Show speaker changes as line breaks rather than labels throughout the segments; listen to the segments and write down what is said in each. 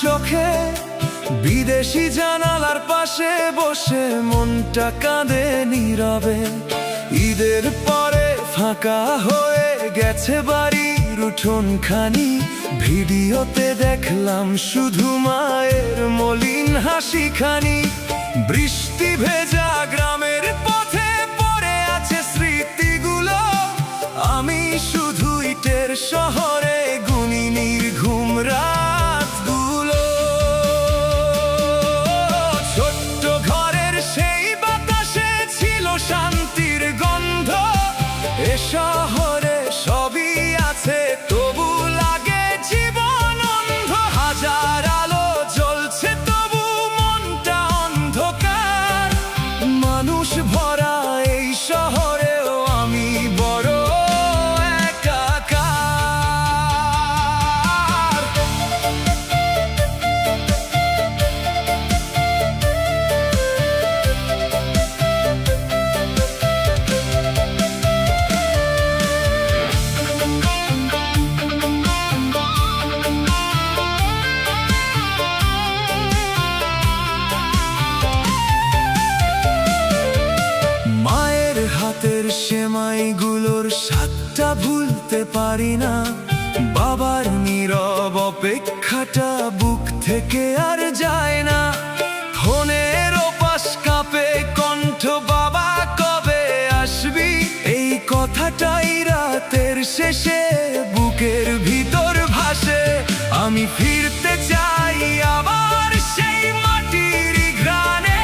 চোখে বিদেশি জানালার পাশে বসে মনটা কাঁদে নীরবে। ঈদের পরে ফাঁকা হয়ে গেছে বাড়ির উঠোনখানি, ভিডিওতে দেখলাম শুধু মায়ের মলিন হাসিখানি। বৃষ্টি ভেজা গ্রামের পথে পড়ে আছে স্মৃতিগুলো, আমি শুধু ইটের শহরে গুনি নির্ঘুম রাতগুলো। ছোট্ট ঘরের সেই বাতাসে ছিল শান্তির গন্ধ, এ শহরে সবই আছে তবু লাগে জীবন অন্ধ। হাজার আলো জ্বলছে তবু মনটা অন্ধকার, মানুষ ভরা এই শহরেও আমি বড় একাকার। মায়ের হাতের সেমাইগুলোর স্বাদটা ভুলতে পারি না, বাবার নীরব অপেক্ষাটা বুক থেকে আর যায় না। ফোনের ওপাশ কাঁপে কণ্ঠ, বাবা কবে আসবি, এই কথাটাই রাতের শেষে বুকের ভিতর ভাসে। আমি ফিরতে চাই আবার সেই মাটির ঘ্রাণে,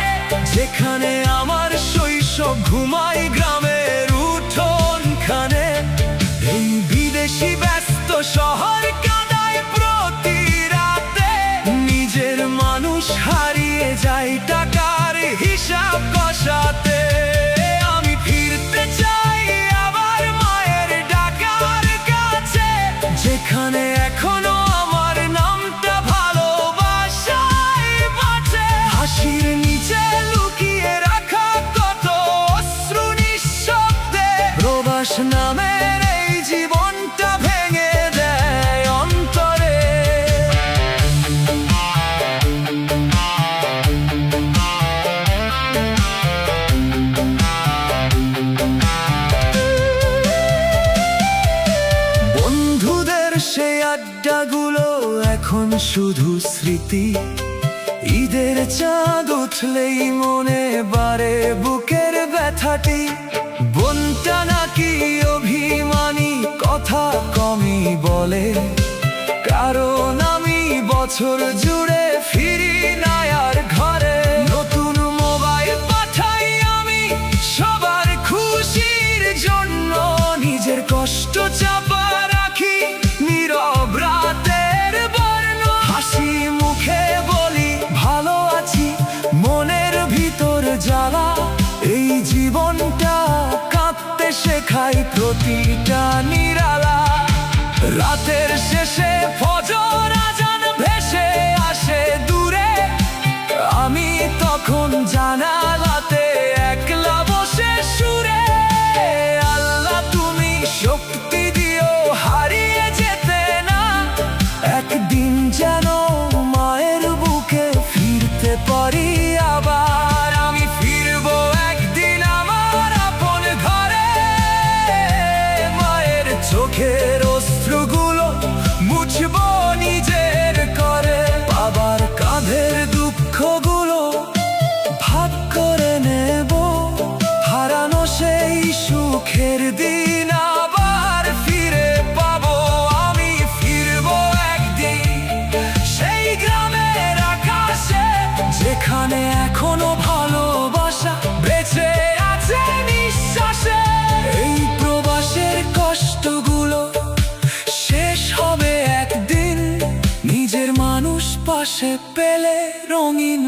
যেখানে আমার শৈশব ঘুমাই গ্রামের উঠোনখানে। এই বিদেশি ব্যস্ত শহর কাঁদায় প্রতি রাতে, নিজের মানুষ হারিয়ে যায় টাকার হিসাব কষাতে। আমি ফিরতে চাই আবার মায়ের ডাকার কাছে, যেখানে এখনো আমার নামটা ভালোবাসায় বাঁচে। হাসির নিচে লুকিয়ে রাখা কত অশ্রু নিঃশব্দে, প্রবাস নামের এই জীবনটা ভেঙে দেয় অন্তরে। বন্ধুদের সেই আড্ডাগুলো এখন শুধু স্মৃতি, ঈদের চাঁদ উঠলেই মনে বাড়ে বুকের ব্যথাটি। বোনটা নাকি অভিমানী, কথা কমই বলে, কারণ আমি বছর জুড়ে ফিরি না আর ঘরে। নতুন মোবাইল পাঠাই আমি সবার খুশির জন্য, নিজের কষ্ট চাপা রাখি নীরব রাতের বর্ণ। হাসি মুখে বলি ভালো আছি, মনের ভিতর জ্বালা। এই জীবনটা কাঁদতে শেখাই প্রতিটা নিরালা। রাতের শেষে ফজর আজান ভেসে আসে দূরে, আমি তখন জানালাতে একলা বসে সুরে। আল্লাহ তুমি শক্তি দিও হারিয়ে যেতে না, একদিন যেন মায়ের বুকে ফিরতে পারি আবার। আমি ফিরবো একদিন আমার আপন ঘরে, মায়ের চোখের অশ্রুগুলো মুছবো পাশে পেলে রঙিন